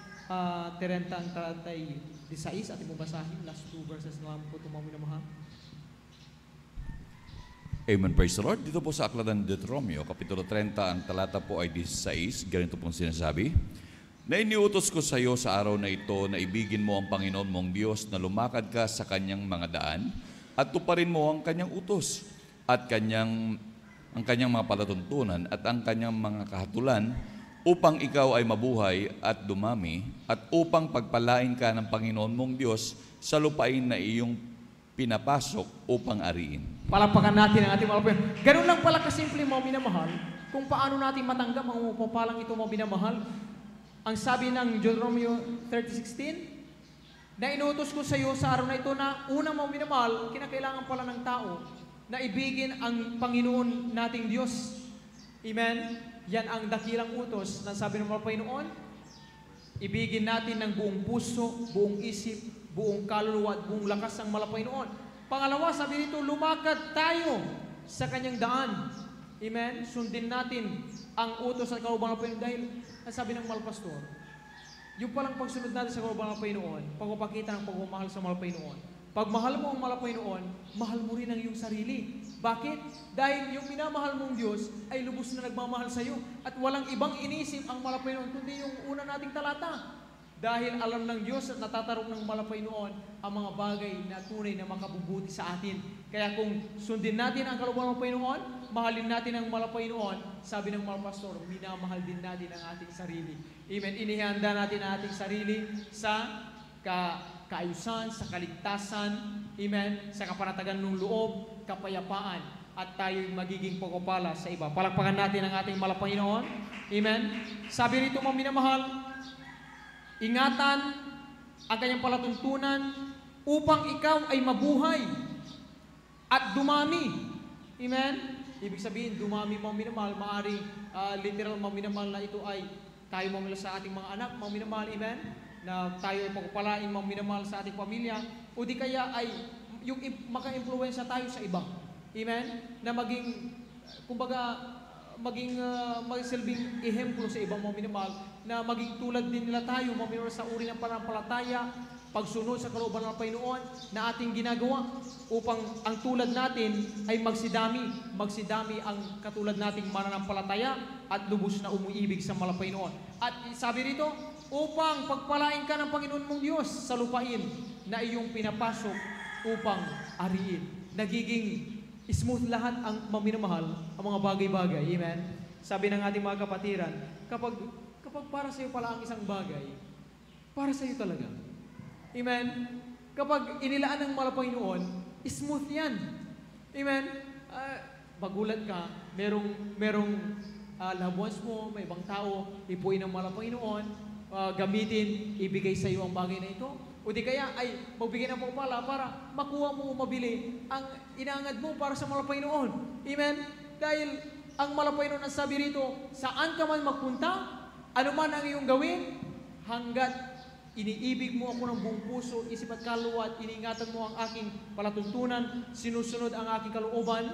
ang talatay 16, ating mo basahin, last 2 verses na lang po tumang minamahal. Amen, praise the Lord. Dito po sa Aklat ng Deuteronomio, Kapitulo 30, ang talata po ay 16, ganito pong sinasabi, na iniutos ko sa iyo sa araw na ito na ibigin mo ang Panginoon mong Diyos na lumakad ka sa kanyang mga daan at tuparin mo ang kanyang utos at ang kanyang mga palatuntunan at ang kanyang mga kahatulan upang ikaw ay mabuhay at dumami at upang pagpalain ka ng Panginoon mong Diyos sa lupain na iyong pinapasok upang ariin. Palakpakan natin ang ating mga Panginoon. Ganun lang pala kasimple mga minamahal kung paano natin matanggap ang papalang ito mga minamahal. Ang sabi ng Deuteronomio 30:16, na inutos ko sa iyo sa araw na ito na unang mga minamahal, kinakailangan pala ng tao na ibigin ang Panginoon nating Diyos. Amen? Yan ang dakilang utos na sabi ng mga Panginoon. Ibigin natin ng buong puso, buong isip, buong kaluluwa at buong lakas ang Panginoon. Pangalawa, sabi nito, lumakad tayo sa kanyang daan. Amen? Sundin natin ang utos at kalooban ng Panginoon dahil ang sabi ng Pastor, yung palang pagsunod natin sa kalooban ng Panginoon, pagpapakita ng pagmamahal sa Panginoon. Pag mahal mo ang Panginoon, mahal mo rin ang iyong sarili. Bakit? Dahil yung minamahal mong Diyos ay lubos na nagmamahal sa iyo at walang ibang inisip ang Panginoon kundi yung una nating talata. Dahil alam ng Diyos at natatarong ng Panginoon ang mga bagay na tunay na makabubuti sa atin. Kaya kung sundin natin ang kalooban ng Panginoon, mahalin natin ang Panginoon, sabi ng mga pastor, minamahal din natin ang ating sarili. Amen. Inihanda natin ang ating sarili sa kaayusan, sa kaligtasan, amen, sa kapanatagan ng loob, kapayapaan, at tayo'y magiging pagpapala sa iba. Palakpakan natin ang ating Panginoon. Amen. Sabi rito mga minamahal, ingatan ang kanyang palatuntunan upang ikaw ay mabuhay at dumami. Amen. Ibig sabihin, dumami mga minamahal, maaaring literal mga minamahal na ito ay tayo mamila sa ating mga anak, mga minamahal, amen, na tayo ay pagpapalain mga minamahal sa ating pamilya, o di kaya ay yung maka-influensya tayo sa iba. Amen? Na maging, kumbaga, magsilbing ehemplo sa ibang mga minamahal, na maging tulad din nila tayo, mga minamahal, sa uri ng pananampalataya, pagsunod sa kalooban ng Panginoon na ating ginagawa upang ang tulad natin ay magsidami ang katulad nating mananampalataya at lubos na umuibig sa Panginoon. At sabi rito, upang pagpalain ka ng Panginoon mong Diyos sa lupain na iyong pinapasok upang ariin. Nagiging smooth lahat ang maminamahal, ang mga bagay-bagay. Amen? Sabi ng ating mga kapatiran, kapag para sa iyo pala ang isang bagay, para sa iyo talaga. Amen? Kapag inilaan ng Panginoon, smooth yan. Amen? Magulat ka, merong loved ones mo, may ibang tao, ipuin ng Panginoon, gamitin, ibigay sa iyo ang bagay na ito. O di kaya ay magbigay ng pagpapala para makuha mo o mabili ang inaangad mo para sa Panginoon. Amen? Dahil ang Panginoon ang sabi rito, saan ka man magpunta, ano man ang iyong gawin, hanggat iniibig mo ako ng buong puso, isip at kaluluwa at iniingatan mo ang aking palatuntunan, sinusunod ang aking kalooban,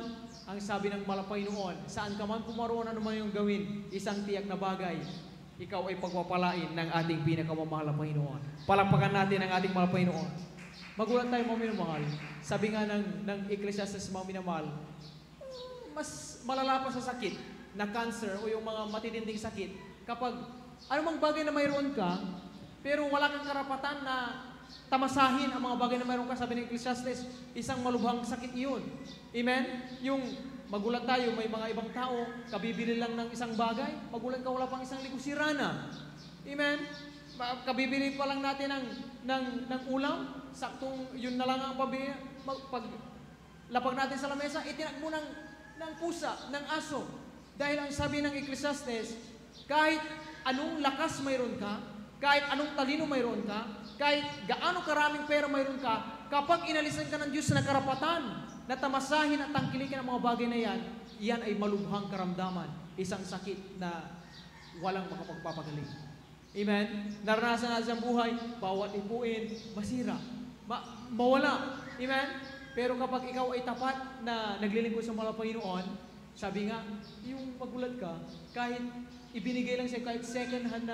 ang sabi ng Panginoon, saan ka man pumaroon, ano man yung gawin, isang tiyak na bagay, ikaw ay pagpapalain ng ating pinakamamahal na Panginoon. Palakpakan natin ang ating Panginoon. Magulat tayo mga minamahal. Sabi nga ng Ecclesiastes mga minamahal, mas malala pa sa sakit na cancer o yung mga matitinding sakit kapag anumang bagay na mayroon ka, pero wala kang karapatan na tamasahin ang mga bagay na mayroon ka. Sabi ng Ecclesiastes, isang malubhang sakit iyon. Amen? Yung magulat tayo, may mga ibang tao, kabibili lang ng isang bagay, magulat ka, wala pang isang ligo, sira na. Amen? Kabibili pa lang natin ng ulam, saktong yun na lang ang pabili. Pag lapag natin sa lamesa, itinag mo ng pusa, ng aso. Dahil ang sabi ng Ecclesiastes, kahit anong lakas mayroon ka, kahit anong talino mayroon ka, kahit gaano karaming pera mayroon ka, kapag inalisan ka ng Diyos na karapatan, na tamasahin at tangkilikin ang mga bagay na yan, iyan ay malubhang karamdaman, isang sakit na walang makapagpapagaling. Amen? Naranasan natin sa buhay, bawat ipuin, masira, mawala. Amen? Pero kapag ikaw ay tapat na naglilingkod sa mga Panginoon, sabi nga, yung magulat ka, kahit ibinigay lang siya, kahit second hand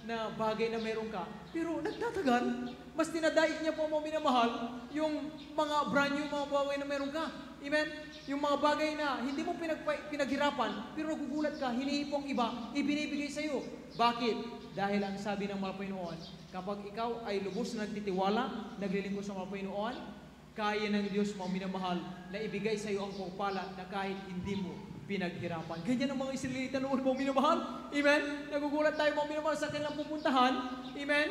na bagay na meron ka, pero nagtatagal, mas tinadaig niya po mo minamahal yung mga brand new mga bagay na meron ka. Amen? Yung mga bagay na hindi mo pinaghirapan, pero nagugulat ka, hinihipong iba, ibinibigay sa iyo. Bakit? Dahil ang sabi ng mga Panginoon, kapag ikaw ay lubos na nagtitiwala, naglilingkod sa mga Panginoon, kaya ng Diyos mo minamahal na ibigay sa iyo ang pagpala na kahit hindi mo pinaghirapan. Ganyan ang mga Israelita noon mo minamahal. Amen? Nagugulat tayo mga minamahal sa kanilang pupuntahan. Amen?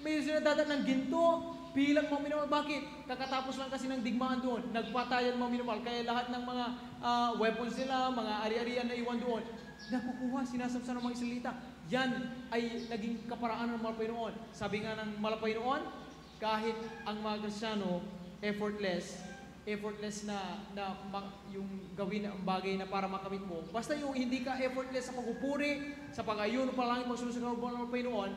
May sinadadaan ng ginto, bilang mga minamahal. Bakit? Kakatapos lang kasi ng digmaan doon. Nagpatayan mga minamahal. Kaya lahat ng mga weapons nila, mga ari-arian na iwan doon, nakukuha, sinasapsan ng mga Israelita. Yan ay naging kaparaan ng mga Panginoon. Sabi nga ng mga Panginoon, kahit ang mga Kristyano, effortless na yung gawin ang bagay na para makamit mo. Basta yung hindi ka effortless sa pagpupuri, sa pag-ayun, palangin, pagsusunod ng Panginoon,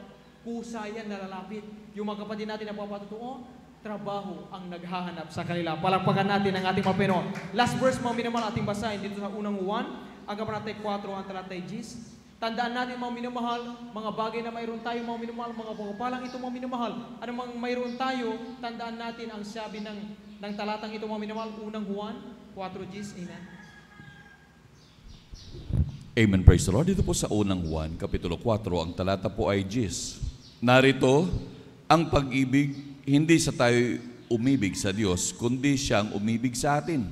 kusa yan nalalapit. Yung mga kapatid natin na papatutuo, trabaho ang naghahanap sa kanila. Palakpakan natin ang ating mga Panginoon. Last verse, mga minamahal, ating basahin dito sa unang 1, ang kabanatay 4, ang talatay 10. Tandaan natin mga minamahal, mga bagay na mayroon tayo mga minamahal, mga pagpapalang ito mga minamahal. Ano mang mayroon tayo, tandaan natin ang sabi ng talatang ito mga minamahal, unang Juan 4:10. Amen. Amen, praise the Lord. Dito po sa unang Juan, Kapitulo 4, ang talata po ay 10. Narito, ang pag-ibig, hindi sa tayo umibig sa Diyos, kundi siyang umibig sa atin.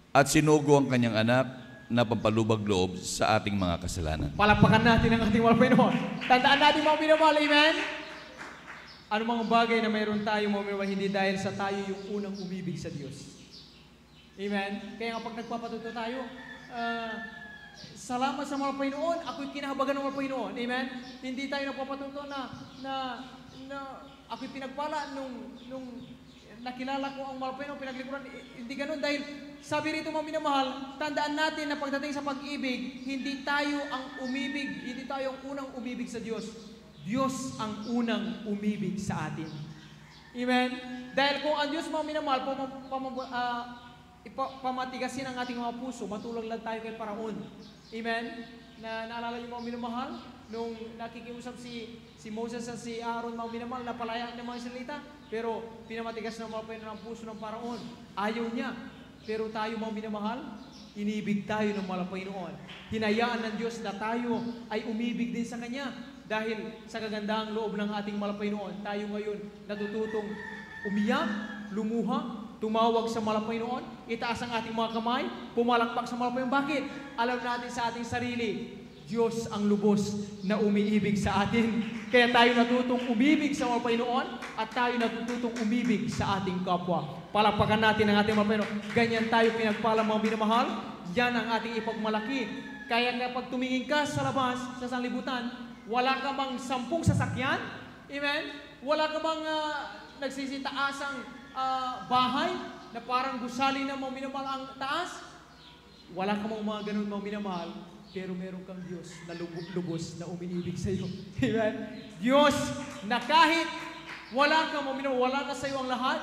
At sinugo ang kanyang anak na pampalubag loob sa ating mga kasalanan. Palakpakan natin ang ating mga Panginoon. Tandaan natin mga minamahal, amen? Ano mga bagay na mayroon tayo mga minamahal, hindi dahil sa tayo yung unang umibig sa Diyos. Amen? Kaya kapag nagpapatuto tayo, salamat sa mga Panginoon, ako'y kinahabagan ng mga Panginoon. Amen? Hindi tayo nagpapatuto na ako'y pinagpala nung nakilala ko ang mga Panginoon, pinaglikuran. Hindi ganun dahil sabi rito mga minamahal, tandaan natin na pagdating sa pag-ibig, hindi tayo ang umibig, hindi tayo ang unang umibig sa Diyos. Diyos ang unang umibig sa atin. Amen? Dahil kung ang Diyos mga minamahal, pamatigasin ang ating mga puso, matulog lang tayo kay Paraon. Amen? Naalala niyo mga minamahal, nung nakikiusap si Moses at si Aaron mga minamahal, napalayaan ng mga Israelita, pero pinamatigas ng mga Panginoon ang puso ng Paraon. Ayaw niya. Pero tayo mga minamahal, inibig tayo ng mga Panginoon. Hinayaan ng Diyos na tayo ay umibig din sa Kanya. Dahil sa kagandahang loob ng ating mga Panginoon, tayo ngayon natututong umiyak, lumuha, tumawag sa mga Panginoon, itaas ang ating mga kamay, pumalakpak sa mga Panginoon. Bakit? Alam natin sa ating sarili, Diyos ang lubos na umiibig sa atin. Kaya tayo natutong umibig sa mga Panginoon at tayo natututong umibig sa ating kapwa. Palakpakan natin ang ating mga Panginoon. Ganyan tayo pinagpala mga minamahal. Yan ang ating ipagmalaki. Kaya kapag tumingin ka sa labas, sa sanlibutan, wala ka bang 10 sasakyan? Amen? Wala ka bang nagsisitaasang bahay na parang gusali na mga minamahal ang taas? Wala ka bang mga ganun mga minamahal? Pero meron kang Diyos na lubos na umiibig sa iyo. Amen? Diyos na kahit wala ka wala ka sa iyo ang lahat,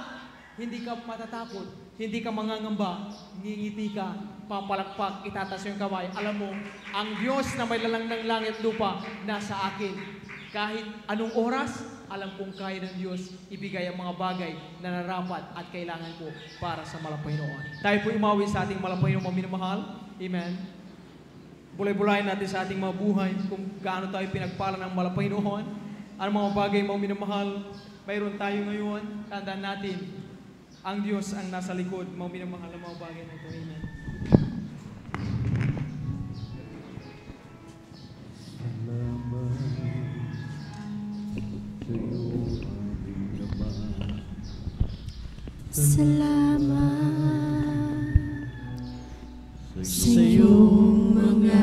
hindi ka matatakot, hindi ka mangangamba, ngingiti ka, papalakpak, itataas yung kamay. Alam mo, ang Diyos na may lalang ng langit lupa, nasa akin. Kahit anong oras, alam kong kaya ng Diyos ibigay ang mga bagay na narapat at kailangan ko para sa Panginoon. Tayo po umawi sa ating Panginoon mga minamahal. Amen. Bulay-bulayin natin sa ating mga buhay kung gaano tayo pinagpala ng Panginoon. Ano mga bagay mga minamahal, mayroon tayo ngayon. Tandaan natin, ang Diyos ang nasa likod, mga minamahal ng mga bagay na ito. Amen. Salamat sa iyong mga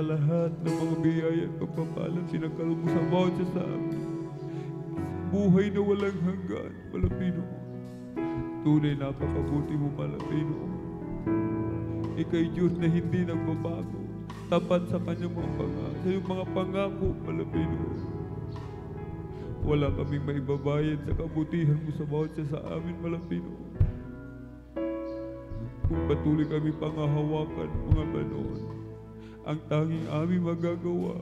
lahat ng mga biyaya at pagpapalang pinagkaloob mo sa bawat isa sa amin. Buhay na walang hanggan, Malapino. Tunay napakabuti mo, Malapino. Ika'y Diyos na hindi nagbabago. Tapat sa kanyang mga pangako. Sa iyong mga pangako, Malapino. Wala kaming maibabayad sa kabutihan mo sa bawat isa sa amin, Malapino. Kung patuloy kami pangahawakan, mga Panginoon, ang tanging aming magagawa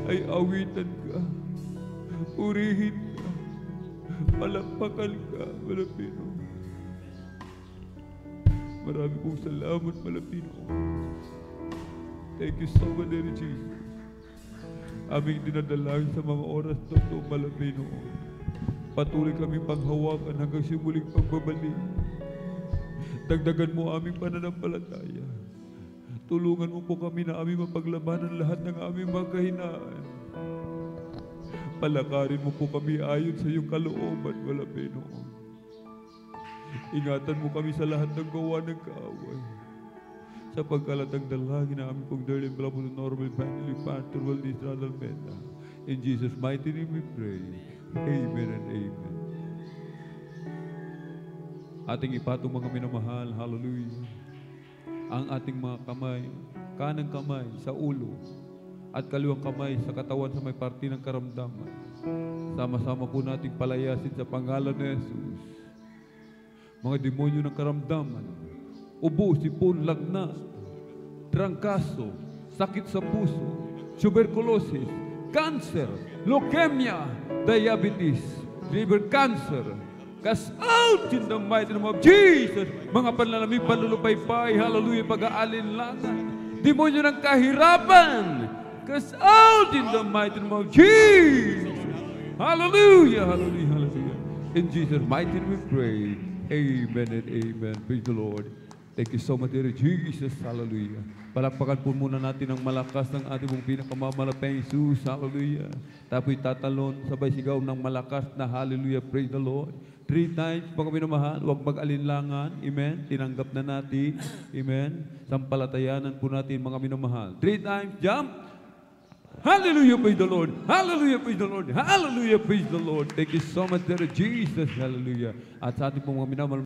ay awitan ka, purihin ka, palakpakan ka, Malapino. Marami pong salamat, Malapino. Thank you so much, Daddy Jesus. Aming dinadalangin sa mga oras na ito, Malapino. Patuloy kami panghawakan hanggang simuling pagbabalik. Dagdagan mo aming pananampalataya. Tulungan mo po kami na aming mapaglabanan lahat ng aming mga kahinaan. Palakarin mo po kami ayon sa iyong kalooban, Malapino. Ingatan mo kami sa lahat ng gawa ng kaaway. Sa pagkalatang dalangin na aming pong dearly beloved normal family pastor Valdez Almeda. In Jesus' mighty name we pray. Amen and amen. Ating ipatong mga minamahal, hallelujah. Ang ating mga kamay, kanang kamay sa ulo at kaliwang kamay sa katawan sa may parte ng karamdaman. Sama-sama po nating palayasin sa pangalan ni Jesus. Mga demonyo ng karamdaman, ubo, sipon, lagnat, trangkaso, sakit sa puso, tuberculosis, cancer, leukemia, diabetes, liver cancer, cast out in the mighty name of Jesus. Mga panlalamig, panlulupaypay, hallelujah, pag-aalinlangan, demonyo ng kahirapan, cast out in the mighty name of Jesus. Hallelujah, hallelujah, hallelujah. In Jesus' mighty name we pray. Amen and amen. Praise the Lord. Thank you so much, dear Jesus. Hallelujah. Palakpakan po muna natin ang malakas ng ating mong pinakamamalapang Jesus. Hallelujah. Tapoy tatalon, sabay sigaw ng malakas na hallelujah. Praise the Lord. 3 times, mga minamahal, huwag mag-alinlangan. Amen. Tinanggap na natin. Amen. Sampalatayanan po natin, mga minamahal. 3 times, jump. Hallelujah, praise the Lord. Hallelujah, praise the Lord. Hallelujah, praise the Lord. Thank you so much, dear Jesus. Hallelujah. At sa ating pong mga minamahal,